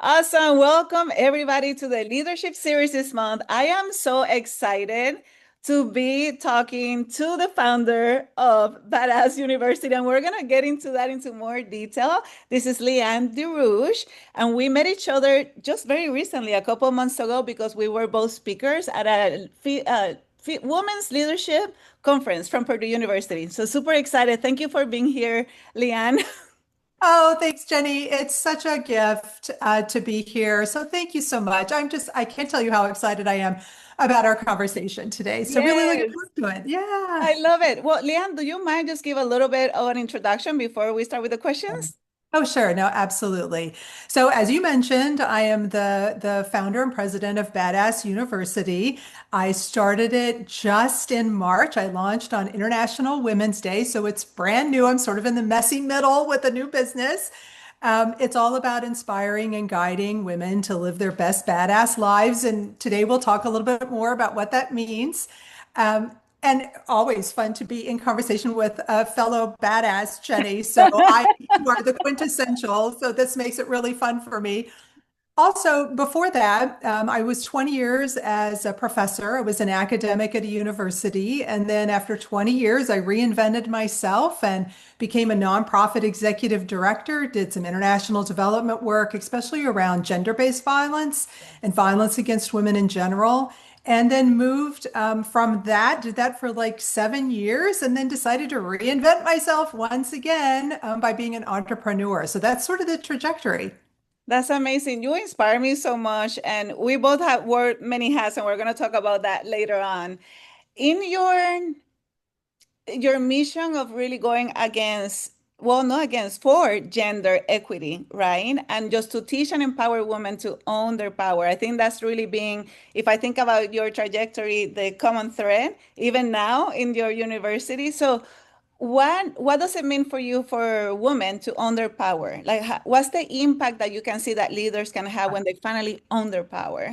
Awesome. Welcome everybody to the leadership series this month. I am so excited to be talking to the founder of Badass University, and we're going to get into that into more detail. This is Lee Ann De Reus, and we met each other just very recently, a couple of months ago, because we were both speakers at a women's leadership conference from Purdue University. So super excited. Thank you for being here, Lee Ann. Oh, thanks, Jenny. It's such a gift to be here. So thank you so much. I can't tell you how excited I am about our conversation today. So really looking Yes. forward to it. Yeah. I love it. Well, Leanne, do you mind just give a little bit of an introduction before we start with the questions? Oh, sure. No, absolutely. So as you mentioned, I am the founder and president of Badass University. I started it just in March. I launched on International Women's Day, so it's brand new. I'm sort of in the messy middle with a new business. It's all about inspiring and guiding women to live their best badass lives. And today we'll talk a little bit more about what that means. And always fun to be in conversation with a fellow badass, Jenny. So you are the quintessential. So this makes it really fun for me. Also, before that, I was 20 years as a professor. I was an academic at a university. And then after 20 years, I reinvented myself and became a nonprofit executive director, did some international development work, especially around gender-based violence and violence against women in general. And then moved from that, did that for like 7 years, and then decided to reinvent myself once again by being an entrepreneur. So that's sort of the trajectory. That's amazing. You inspire me so much. And we both have wore many hats, and we're going to talk about that later on. In your mission of really going against, well, not against, for gender equity, right? And just to teach and empower women to own their power. I think that's really being, if I think about your trajectory, the common thread, even now in your university. So what does it mean for you for women to own their power? Like, what's the impact that you can see that leaders can have when they finally own their power?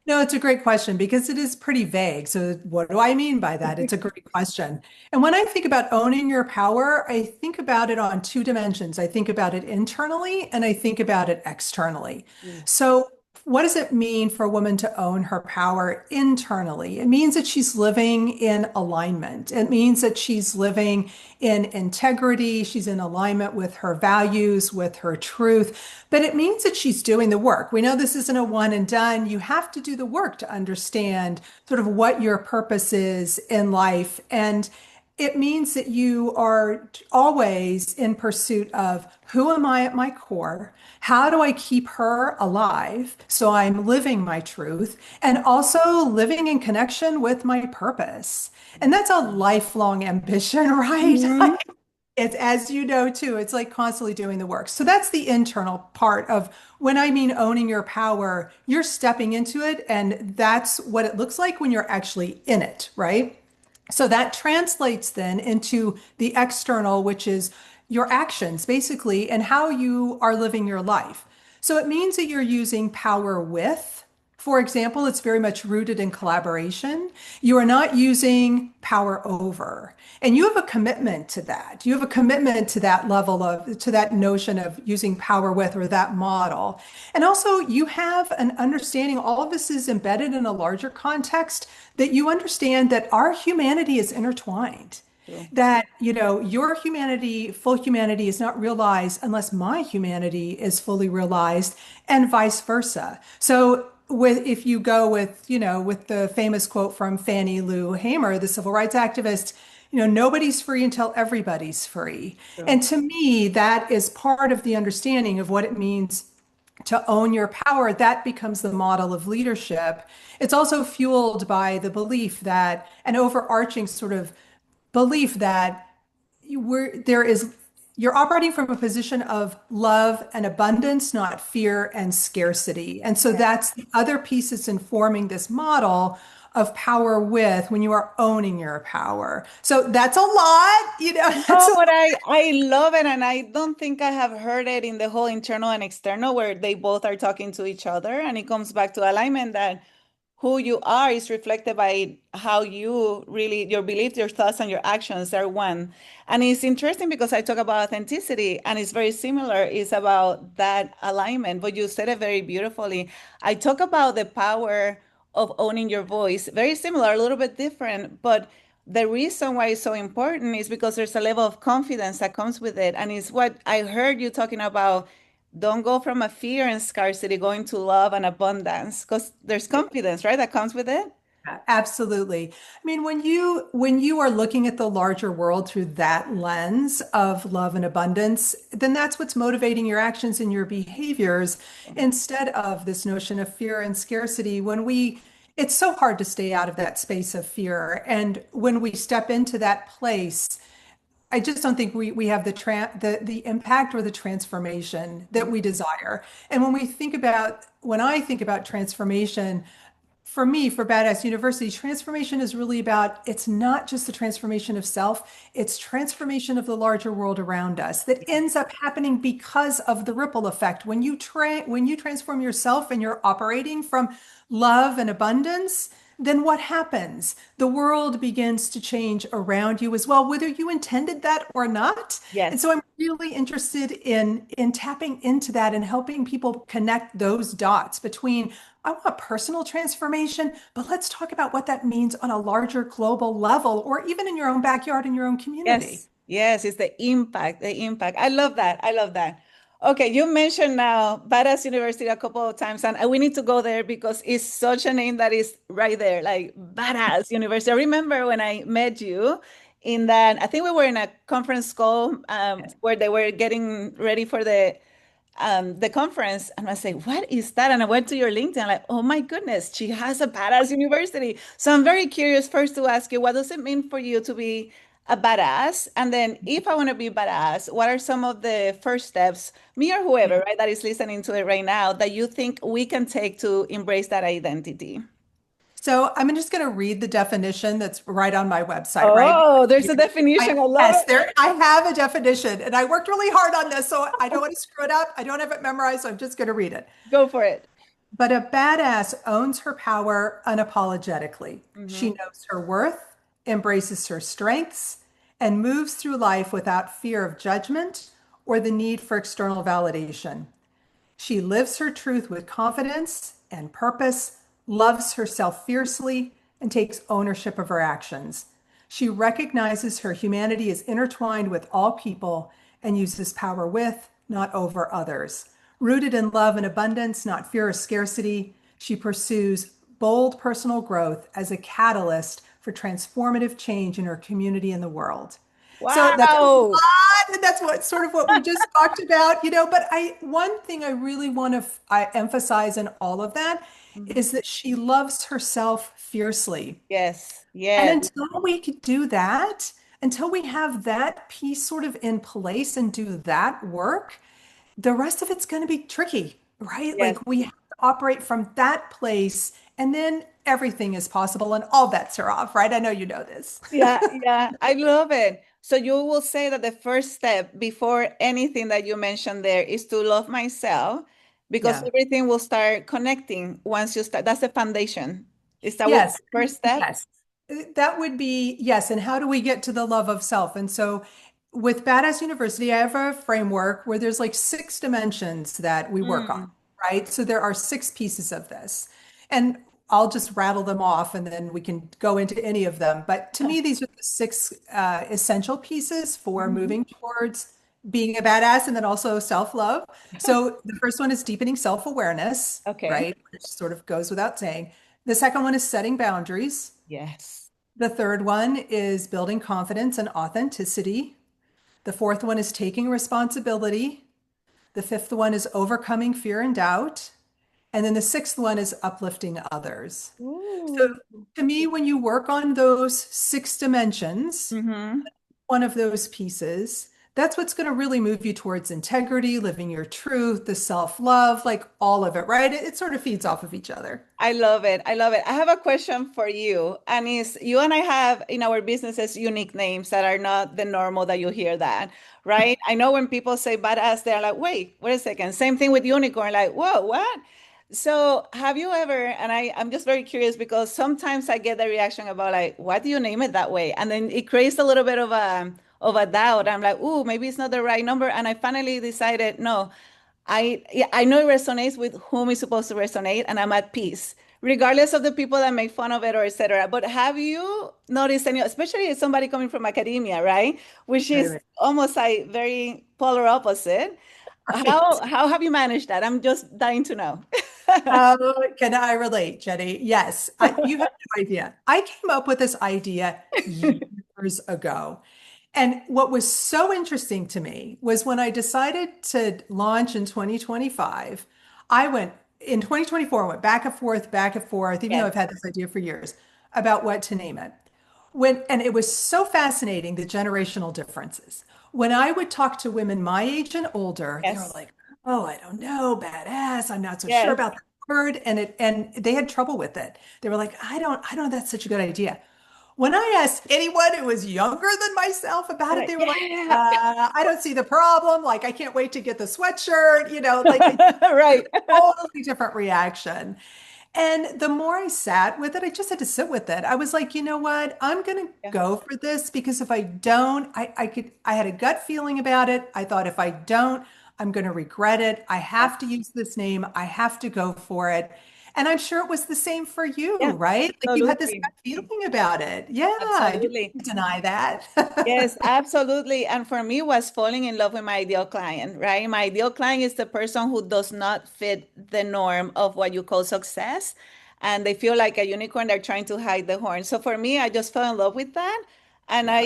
No, it's a great question because it is pretty vague. So, what do I mean by that? It's a great question. And when I think about owning your power, I think about it on two dimensions. I think about it internally and I think about it externally. Mm. So, what does it mean for a woman to own her power internally? It means that she's living in alignment. It means that she's living in integrity. She's in alignment with her values, with her truth. But it means that she's doing the work. We know this isn't a one and done. You have to do the work to understand sort of what your purpose is in life. And it means that you are always in pursuit of who am I at my core? How do I keep her alive? So I'm living my truth and also living in connection with my purpose. And that's a lifelong ambition, right? Mhm. It's, as you know too, it's like constantly doing the work. So that's the internal part of when I mean owning your power, you're stepping into it, and that's what it looks like when you're actually in it, right? So that translates then into the external, which is your actions basically, and how you are living your life. So it means that you're using power with. For example, it's very much rooted in collaboration. You are not using power over. And you have a commitment to that. You have a commitment to that level of, to that notion of using power with or that model. And also, you have an understanding, all of this is embedded in a larger context, that you understand that our humanity is intertwined. True. That, your humanity, full humanity is not realized unless my humanity is fully realized, and vice versa. So, if you go with, with the famous quote from Fannie Lou Hamer, the civil rights activist, nobody's free until everybody's free. True. And to me, that is part of the understanding of what it means to own your power. That becomes the model of leadership. It's also fueled by the belief that, an overarching sort of belief that there is, you're operating from a position of love and abundance, not fear and scarcity. And so that's the other piece that's informing this model of power with, when you are owning your power. So that's a lot, that's Oh, a but I love it, and I don't think I have heard it in the whole internal and external where they both are talking to each other, and it comes back to alignment that who you are is reflected by how you really, your beliefs, your thoughts, and your actions are one. And it's interesting because I talk about authenticity and it's very similar. It's about that alignment, but you said it very beautifully. I talk about the power of owning your voice, very similar, a little bit different, but the reason why it's so important is because there's a level of confidence that comes with it. And it's what I heard you talking about. Don't go from a fear and scarcity going to love and abundance because there's confidence, right? That comes with it. Absolutely. I mean, when you are looking at the larger world through that lens of love and abundance, then that's what's motivating your actions and your behaviors instead of this notion of fear and scarcity. It's so hard to stay out of that space of fear. And when we step into that place, I just don't think we have the impact or the transformation that we desire. And when I think about transformation, for me, for Badass University, transformation is really about, it's not just the transformation of self, it's transformation of the larger world around us that ends up happening because of the ripple effect. When you transform yourself and you're operating from love and abundance, then what happens? The world begins to change around you as well, whether you intended that or not. And so Yes. I'm really interested in tapping into that and helping people connect those dots between I want personal transformation, but let's talk about what that means on a larger global level or even in your own backyard in your own community. Yes, yes, it's the impact, the impact. I love that. I love that. Okay, you mentioned now Badass University a couple of times, and we need to go there because it's such a name that is right there, like Badass University. I remember when I met you in that, I think we were in a conference call where they were getting ready for the conference, and I say, "What is that?" And I went to your LinkedIn, like, "Oh my goodness, she has a badass university." So I'm very curious first to ask you, what does it mean for you to be a badass? And then, if I want to be badass, what are some of the first steps, me or Yeah. whoever, right, that is listening to it right now, that you think we can take to embrace that identity? So I'm just going to read the definition that's right on my website, right? Oh, there's a definition. I love Yes, it. there I have a definition and I worked really hard on this, so I don't want to screw it up. I don't have it memorized, so I'm just going to read it. Go for it. But a badass owns her power unapologetically. She Mhm. knows her worth, embraces her strengths, and moves through life without fear of judgment or the need for external validation. She lives her truth with confidence and purpose, loves herself fiercely, and takes ownership of her actions. She recognizes her humanity is intertwined with all people and uses power with, not over others. Rooted in love and abundance, not fear or scarcity, she pursues bold personal growth as a catalyst for transformative change in her community and the world. So that's a Wow. lot, and that's what sort of what we just talked about, but one thing I really want to I emphasize in all of that Mhm. is that she loves herself fiercely. Yes, And yes, until we could do that, until we have that piece sort of in place and do that work, the rest of it's going to be tricky, right? yes. Like we have to operate from that place, and then everything is possible and all bets are off, right? I know you know this. Yeah, yeah, I love it. So you will say that the first step before anything that you mentioned there is to love myself because Yeah. everything will start connecting once you start. That's the foundation. Is that will be Yes. the first step? Yes. That would be, yes. And how do we get to the love of self? And so with Badass University, I have a framework where there's like 6 dimensions that we work on, Mm. right? So there are 6 pieces of this. And I'll just rattle them off and then we can go into any of them. But to me, these are the 6 essential pieces for Mhm. moving towards being a badass and then also self-love. So the first one is deepening self-awareness, Okay. right? Which sort of goes without saying. The second one is setting boundaries. Yes. The third one is building confidence and authenticity. The fourth one is taking responsibility. The fifth one is overcoming fear and doubt. And then the sixth one is uplifting others. So Ooh. to me, when you work on those 6 dimensions, Mm-hmm. one of those pieces, that's what's going to really move you towards integrity, living your truth, the self-love, like all of it, right? It sort of feeds off of each other. I love it. I love it. I have a question for you. And is you and I have in our businesses unique names that are not the normal that you hear that, right? I know when people say badass, they're like, wait a second. Same thing with unicorn, like, whoa, what? So have you ever, and I'm just very curious because sometimes I get the reaction about like, why do you name it that way? And then it creates a little bit of a doubt. I'm like, ooh, maybe it's not the right number. And I finally decided, no, yeah, I know it resonates with whom it's supposed to resonate, and I'm at peace, regardless of the people that make fun of it or etc. But have you noticed any, especially as somebody coming from academia, right? Which Right, is right. almost like very polar opposite. Right. How have you managed that? I'm just dying to know. Can I relate, Jenny? Yes, you have no idea. I came up with this idea years ago. And what was so interesting to me was when I decided to launch in 2025, I went in 2024, I went back and forth, even though Yes, I've had this idea for years about what to name it. And it was so fascinating, the generational differences. When I would talk to women my age and older, they were yes, like, "Oh, I don't know, badass. I'm not so sure yes. about that word." And they had trouble with it. They were like, I don't know, that's such a good idea. When I asked anyone who was younger than myself about it, Like, they were like, yeah, I don't see the problem. Like, I can't wait to get the sweatshirt, like a right. totally different reaction. And the more I sat with it, I just had to sit with it. I was like, you know what? I'm going to Yeah, go for this because if I don't, I had a gut feeling about it. I thought if I don't, I'm going to regret it. I yeah, have to use this name. I have to go for it. And I'm sure it was the same for you, yeah, right? Like you had this absolutely. gut feeling about it. Yeah, you Absolutely. can't deny that. Yes, absolutely. And for me, was falling in love with my ideal client, right? My ideal client is the person who does not fit the norm of what you call success. And they feel like a unicorn, they're trying to hide the horn. So for me, I just fell in love with that. And Yeah.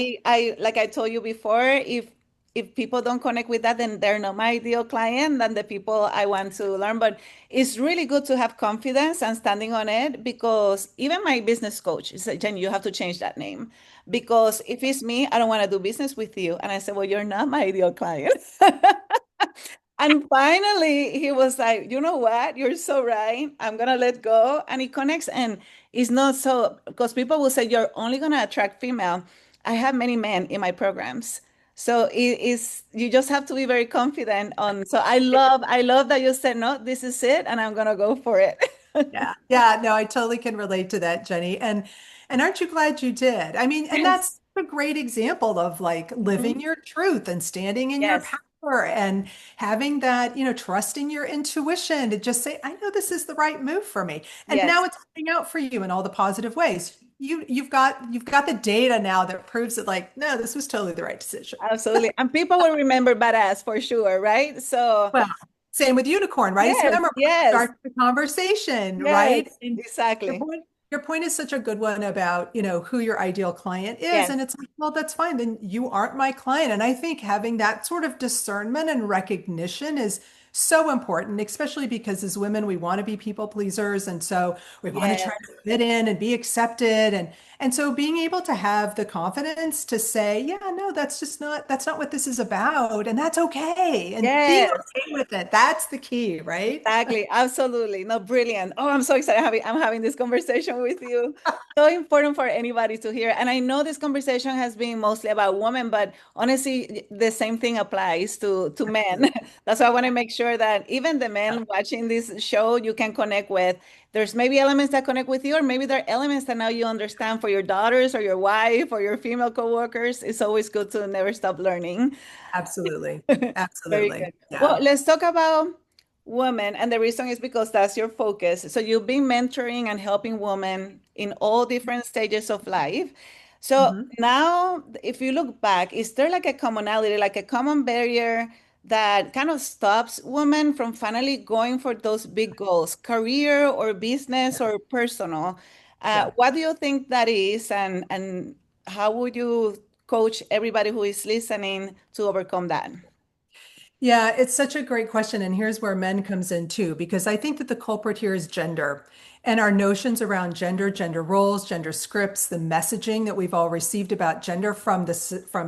like I told you before, if people don't connect with that, then they're not my ideal client, than the people I want to learn. But it's really good to have confidence and standing on it because even my business coach said, Jen, you have to change that name. Because if it's me, I don't want to do business with you. And I said, well, you're not my ideal client. And finally, he was like, you know what? You're so right. I'm going to let go. And it connects. And it's not so, because people will say, you're only going to attract female. I have many men in my programs. So it is, you just have to be very confident on. So I love that you said, no, this is it. And I'm going to go for it. Yeah. Yeah. No, I totally can relate to that, Jenny. And aren't you glad you did? I mean, and Yes. that's a great example of like living Mhm. your truth and standing in your Yes. power and having that, trusting your intuition to just say, I know this is the right move for me. And now Yes. it's working out for you in all the positive ways. You've got the data now that proves that like, no, this was totally the right decision. Absolutely. And people will remember badass for sure, right? So, Well, same with unicorn, right? So yes, remember, yes, start the conversation, right? yes, And your exactly. point, your point is such a good one about, who your ideal client is. Yes, And it's like, well, that's fine. Then you aren't my client. And I think having that sort of discernment and recognition is so important, especially because as women, we want to be people pleasers. And so we want to yes, try to fit in and be accepted. And so being able to have the confidence to say, yeah, no, that's not what this is about. And that's okay. And being yes. okay with it, that's the key, right? Exactly, absolutely. No, brilliant. Oh, I'm so excited I'm having this conversation with you. So important for anybody to hear. And I know this conversation has been mostly about women, but honestly, the same thing applies to men. That's why I want to make sure that even the men watching this show, you can connect with. There's maybe elements that connect with you, or maybe there are elements that now you understand for your daughters or your wife or your female coworkers. It's always good to never stop learning. Absolutely. Very Absolutely. good. Well, Yeah. let's talk about women. And the reason is because that's your focus. So you've been mentoring and helping women in all different stages of life. So Mhm. now, if you look back, is there like a commonality, like a common barrier that kind of stops women from finally going for those big goals, career or business or personal? Yeah. What do you think that is, and how would you coach everybody who is listening to overcome that? Yeah, it's such a great question. And here's where men comes in too, because I think that the culprit here is gender and our notions around gender, gender roles, gender scripts, the messaging that we've all received about gender from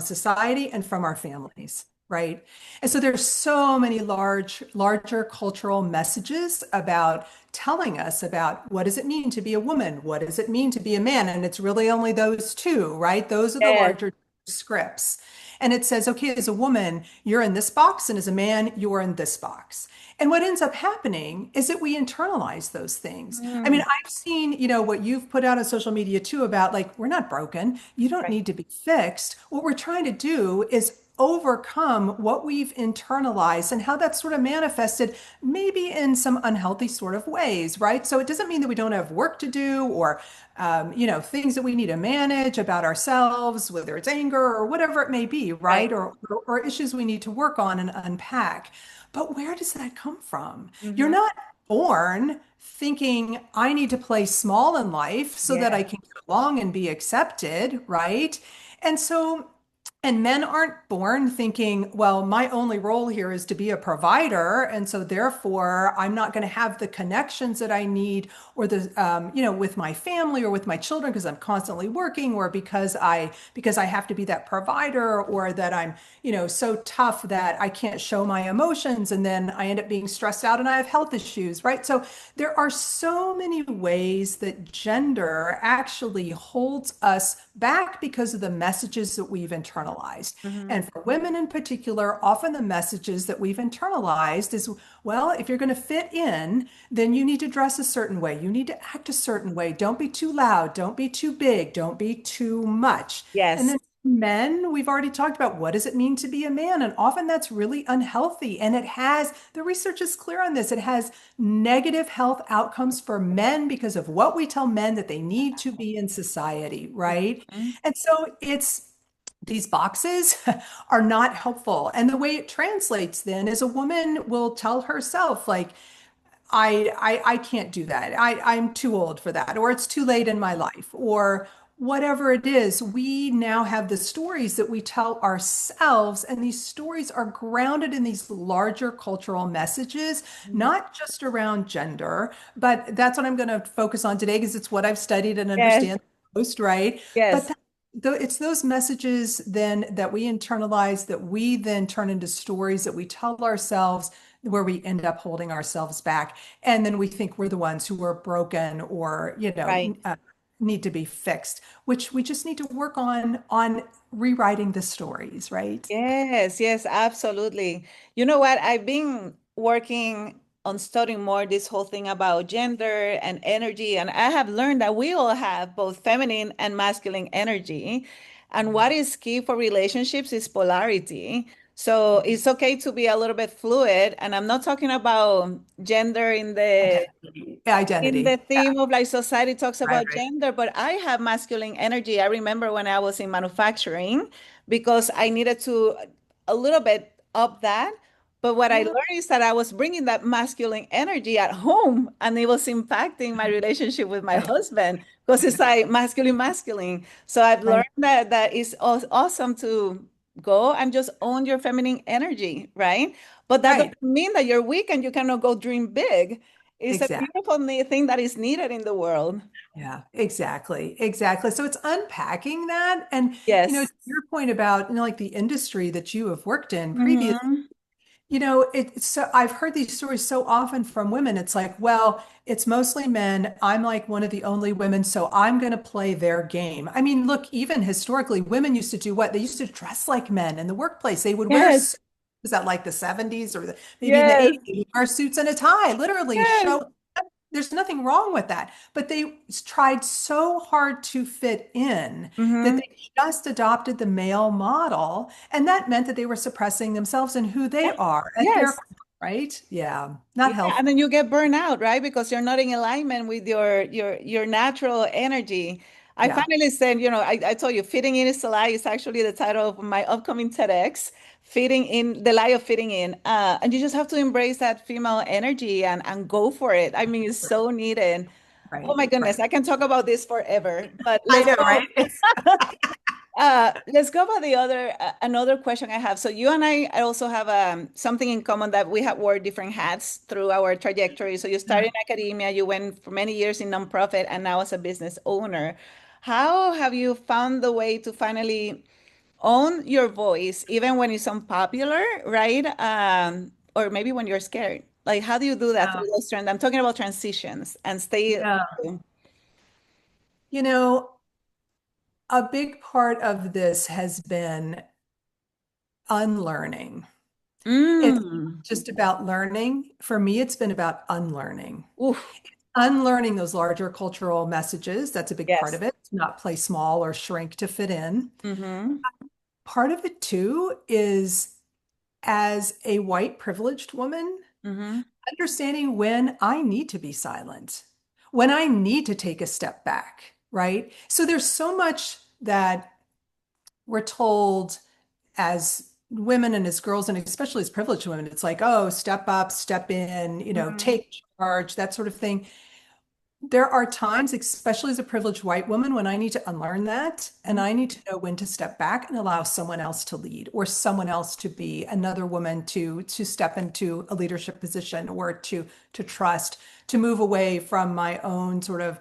society and from our families, right? And so there's so many larger cultural messages about telling us about what does it mean to be a woman? What does it mean to be a man? And it's really only those two, right? Those are the Yes. larger scripts. And it says, okay, as a woman, you're in this box, and as a man, you're in this box. And what ends up happening is that we internalize those things. I mean, Mm, I've seen, what you've put out on social media too about like, we're not broken. You don't right. need to be fixed. What we're trying to do is overcome what we've internalized and how that's sort of manifested maybe in some unhealthy sort of ways, right? So it doesn't mean that we don't have work to do or, things that we need to manage about ourselves, whether it's anger or whatever it may be, Right. right? Or issues we need to work on and unpack. But where does that come from? You're Hmm. not born thinking I need to play small in life so that Yeah. I can get along and be accepted, right? And so and men aren't born thinking, well, my only role here is to be a provider. And so therefore, I'm not going to have the connections that I need or with my family or with my children because I'm constantly working or because I have to be that provider or that I'm, so tough that I can't show my emotions. And then I end up being stressed out and I have health issues, right? So there are so many ways that gender actually holds us back because of the messages that we've internalized. Hmm. And for women in particular, often the messages that we've internalized is, well, if you're going to fit in, then you need to dress a certain way. You need to act a certain way. Don't be too loud. Don't be too big. Don't be too much. And Yes. then men, we've already talked about what does it mean to be a man? And often that's really unhealthy. And the research is clear on this. It has negative health outcomes for men because of what we tell men that they need to be in society, right? Mhm. And so these boxes are not helpful. And the way it translates then is a woman will tell herself, like, I can't do that. I'm too old for that, or it's too late in my life, or whatever it is. We now have the stories that we tell ourselves, and these stories are grounded in these larger cultural messages, Mhm. not just around gender, but that's what I'm going to focus on today because it's what I've studied and Yes. understand most, right? But Yes. it's those messages then that we internalize that we then turn into stories that we tell ourselves where we end up holding ourselves back. And then we think we're the ones who are broken or, Right. need to be fixed, which we just need to work on rewriting the stories, right? Yes, yes, absolutely. You know what? I've been working on studying more this whole thing about gender and energy, and I have learned that we all have both feminine and masculine energy. And what is key for relationships is polarity. So it's okay to be a little bit fluid, and I'm not talking about gender Identity. in the Identity. Yeah, theme of like society talks right, about right. gender, but I have masculine energy. I remember when I was in manufacturing because I needed to a little bit up that. But what I Yeah, learned is that I was bringing that masculine energy at home and it was impacting my relationship with my right, husband because it's like masculine, masculine. So I've learned right, that it's awesome to go and just own your feminine energy, right? But that right. doesn't mean that you're weak and you cannot go dream big. It's a Exactly. beautiful thing that is needed in the world. Yeah, exactly. Exactly. So it's unpacking that. And, to Yes. your point about, like the industry that you have worked in previous. Hmm. It's so I've heard these stories so often from women. It's like, well, it's mostly men. I'm like one of the only women, so I'm going to play their game. I mean, look, even historically, women used to do what? They used to dress like men in the workplace. They would wear Yes. suits. Was that like the 70s or maybe in the Yes. 80s? Wear suits and a tie, literally Yes. show. There's nothing wrong with that. But they tried so hard to fit in that Hmm. they just adopted the male model. And that meant that they were suppressing themselves and who they Yes. are at their Yes. core, right? Yeah, Yeah, not healthy. and then you get burned out, right? Because you're not in alignment with your natural energy. I Yeah, finally said, I told you, fitting in is a lie is actually the title of my upcoming TEDx, fitting in, the lie of fitting in. And you just have to embrace that female energy and go for it. I mean, it's so needed. Oh right, my goodness, right. I can talk about this forever, but I let's know, go. right? It's Let's go about the other another question I have. So you and I also have something in common that we have wore different hats through our trajectory. So you started in academia, you went for many years in nonprofit, and now as a business owner. How have you found the way to finally own your voice, even when it's unpopular, right? Or maybe when you're scared. Like, how do you do that yeah, through those trends? I'm talking about transitions and stay. yeah. You know, a big part of this has been unlearning. It's Mm. just about learning. For me, it's been about unlearning. Oof. Unlearning those larger cultural messages. That's a big part Yes. of it. To not play small or shrink to fit in. Mm-hmm. Part of it too is as a white privileged woman, Mm-hmm. understanding when I need to be silent, when I need to take a step back, right? So there's so much that we're told as women and as girls, and especially as privileged women, it's like, oh, step up, step in, Mm-hmm. take charge, that sort of thing. There are times, especially as a privileged white woman, when I need to unlearn that and I need to know when to step back and allow someone else to lead or someone else to be another woman to step into a leadership position or to trust, to move away from my own sort of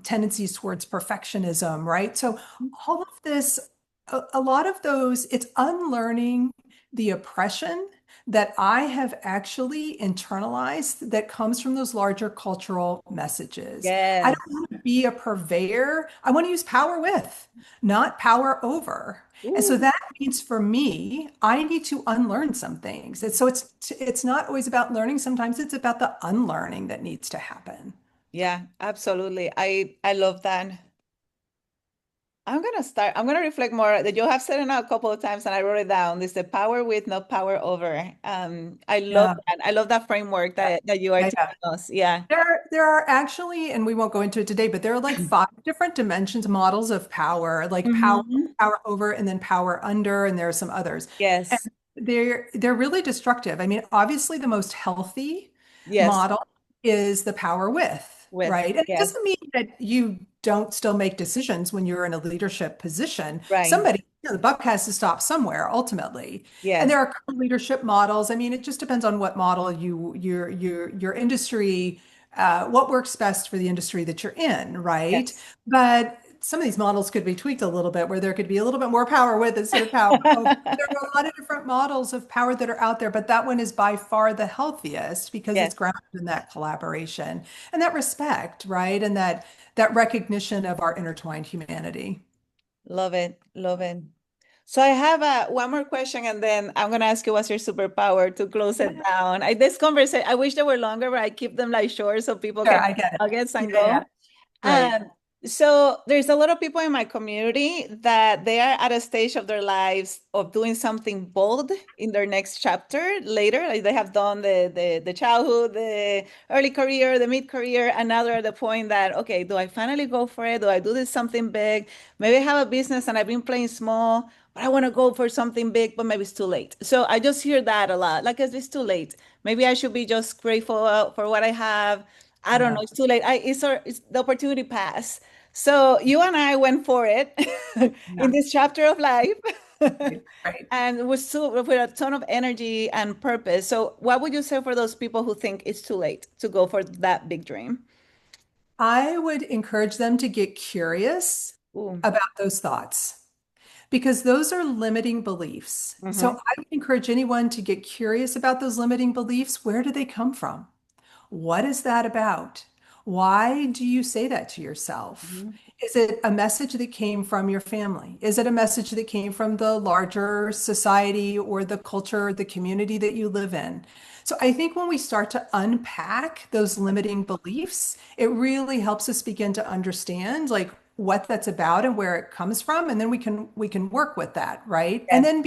tendencies towards perfectionism, right? So all of this, a lot of those, it's unlearning the oppression that I have actually internalized that comes from those larger cultural messages. I Yes. don't want to be a purveyor. I want to use power with, not power over. And so Ooh. that means for me, I need to unlearn some things. And so it's not always about learning. Sometimes it's about the unlearning that needs to happen. Yeah, absolutely. I love that. I'm gonna reflect more that you have said it now a couple of times and I wrote it down. This the power with, not power over. I love Yeah. that. I love that framework Yeah. that you are Yeah. teaching Yeah. us. Yeah. There are actually, and we won't go into it today, but there are like five different dimensions, models of power, like Hmm. power over, and then power under, and there are some others. And Yes. they're really destructive. I mean, obviously, the most healthy Yes. model is the power with, With. right? And it Yes. doesn't mean that you don't still make decisions when you're in a leadership position. Right. Somebody, the buck has to stop somewhere ultimately. And Yes. there are leadership models. I mean, it just depends on what model your industry what works best for the industry that you're in, right? Yes. But some of these models could be tweaked a little bit where there could be a little bit more power with instead of power over. There are a lot of different models of power that are out there, but that one is by far the healthiest because it's Yes. grounded in that collaboration and that respect, right? And that recognition of our intertwined humanity. Love it. Love it. So I have one more question, and then I'm gonna ask you what's your superpower to close it down. This conversation, I wish they were longer, but I keep them like short so people Sure, can I get it. nuggets and Yeah, yeah. go. Right. Um, so there's a lot of people in my community that they are at a stage of their lives of doing something bold in their next chapter later. Like they have done the childhood, the early career, the mid career, and now they're at the point that, okay, do I finally go for it? Do I do this something big? Maybe I have a business and I've been playing small, but I want to go for something big, but maybe it's too late. So I just hear that a lot. Like, it's too late. Maybe I should be just grateful for what I have. I don't know. Yeah. It's too late. It's the opportunity pass. So you and I went for it in Yeah. this chapter of life, Right. Right. and with a ton of energy and purpose. So what would you say for those people who think it's too late to go for that big dream? I would encourage them to get curious Ooh. about those thoughts because those are limiting beliefs. So Mm-hmm. I would encourage anyone to get curious about those limiting beliefs. Where do they come from? What is that about? Why do you say that to yourself? Mm-hmm. Is it a message that came from your family? Is it a message that came from the larger society or the culture, the community that you live in? So I think when we start to unpack those limiting beliefs, it really helps us begin to understand like what that's about and where it comes from, and then we can work with that, right? And Yes. then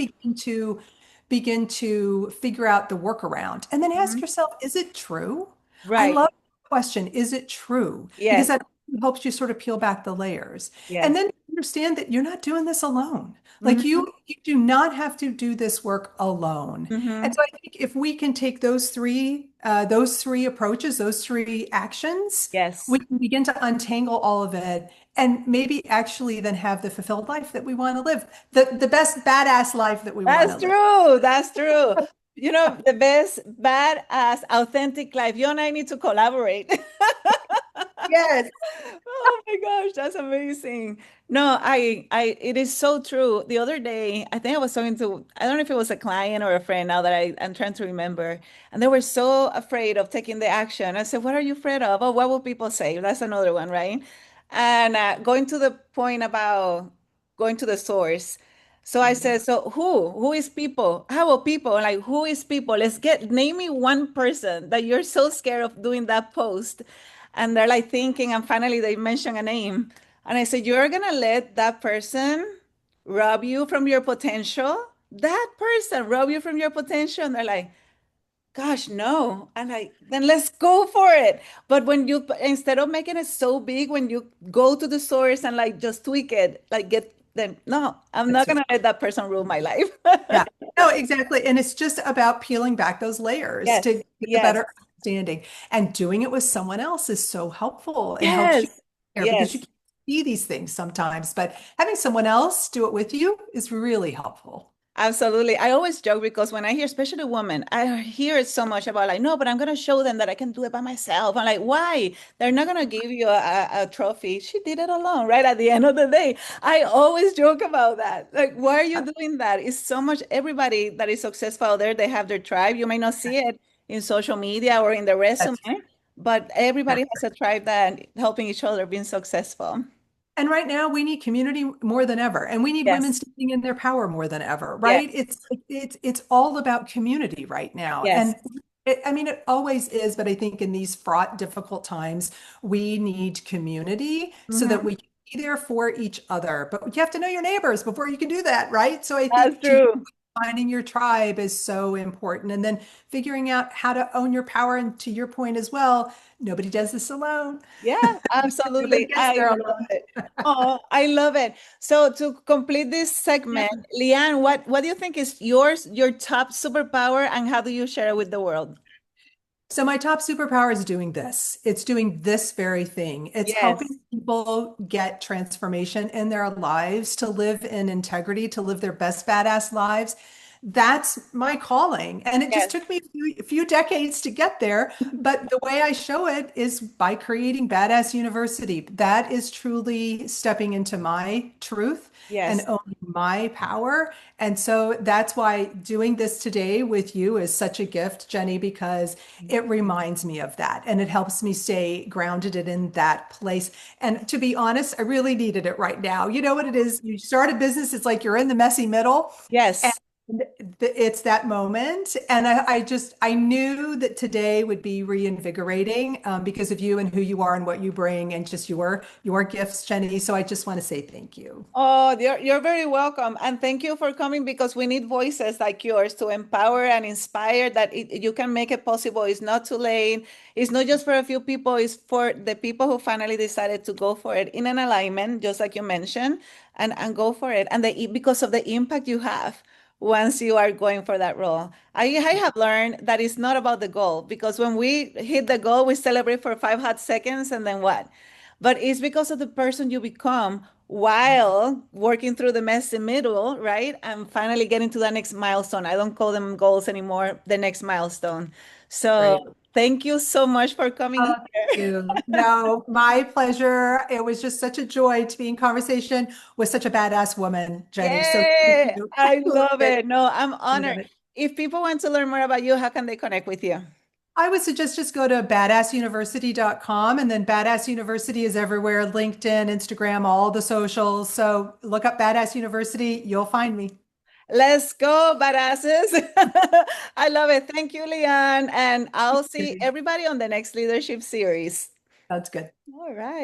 begin to figure out the workaround. And then ask Mhm. yourself, is it true? I Right. love the question, is it true? Because Yes. that helps you sort of peel back the layers. And Yes. then understand that you're not doing this alone. Like Hmm. you do not have to do this work alone. And Hmm. so I think if we can take those three approaches, those three actions, Yes. we can begin to untangle all of it and maybe actually then have the fulfilled life that we want to live, the best badass life that we want to That's live. true. That's true. You know, the best badass authentic life. You and I need to collaborate. Yes. Oh my gosh, that's amazing. No, it is so true. The other day, I think I was talking to, I don't know if it was a client or a friend now that I'm trying to remember. And they were so afraid of taking the action. I said, what are you afraid of? Oh, what will people say? That's another one, right? And going to the point about going to the source. So I said, so who? Who is people? How about people? Like, who is people? Name me one person that you're so scared of doing that post. And they're like thinking, and finally they mention a name. And I said, you're gonna let that person rob you from your potential? That person rob you from your potential? And they're like, gosh, no. And then let's go for it. But instead of making it so big, when you go to the source and like just tweak it, like get them, no, I'm not That's gonna let that person rule my life. Yeah, no, exactly. And it's just about peeling back those layers to Yes, get a yes, better understanding. And doing it with someone else is so helpful and helps you yes, there because you yes. can't see these things sometimes. But having someone else do it with you is really helpful. Absolutely. I always joke because when I hear, especially women, I hear it so much about like, no, but I'm gonna show them that I can do it by myself. I'm like, why? They're not gonna give you a trophy. She did it alone, right? At the end of the day. I always joke about that. Like, why are you doing that? It's so much everybody that is successful out there, they have their tribe. You may not see it in social media or in the resume, That's true. but everybody has a tribe that helping each other being successful. And right now we need community more than ever, and we need women Yes, standing in their power more than ever, yes, right? It's all about community right now. yes. And I mean, it always is, but I think in these fraught, difficult times, we need community so that Mhm. we can be there for each other. But you have to know your neighbors before you can do that, right? So I That's think to true. finding your tribe is so important. And then figuring out how to own your power. And to your point as well, nobody does this alone. Yeah, Nobody absolutely. gets I there love alone. it. Oh, I love it. So to complete this segment, Leanne, what do you think is your top superpower, and how do you share it with the world? So my top superpower is doing this. It's doing this very thing. It's Yes, helping people get transformation in their lives, to live in integrity, to live their best badass lives. That's my calling. And it just yes, took me a few decades to get there. But the way I show it is by creating Badass University. That is truly stepping into my truth and yes. owning my power. And so that's why doing this today with you is such a gift, Jenny, because it reminds me of that and it helps me stay grounded in that place. And to be honest, I really needed it right now. You know what it is? You start a business, it's like you're in the messy middle. And Yes. it's that moment. And I knew that today would be reinvigorating because of you and who you are and what you bring and just your gifts, Jenny. So I just want to say thank you. Oh, you're very welcome. And thank you for coming because we need voices like yours to empower and inspire that you can make it possible. It's not too late. It's not just for a few people, it's for the people who finally decided to go for it in an alignment, just like you mentioned, and go for it. And because of the impact you have once you are going for that role. I have learned that it's not about the goal because when we hit the goal, we celebrate for 5 hot seconds and then what? But it's because of the person you become while working through the messy middle, right? And finally getting to the next milestone. I don't call them goals anymore, the next milestone. So Great. thank you so much for coming Oh, thank here. you. No, my pleasure. It was just such a joy to be in conversation with such a badass woman, Jenny. So thank Yay! you. I I love love it. it. No, I'm I love honored. it. If people want to learn more about you, how can they connect with you? I would suggest just go to badassuniversity.com, and then Badass University is everywhere, LinkedIn, Instagram, all the socials. So look up Badass University, you'll find me. Let's go, badasses. I love it. Thank you, Leon. And I'll see everybody on the next leadership series. Sounds good. All right.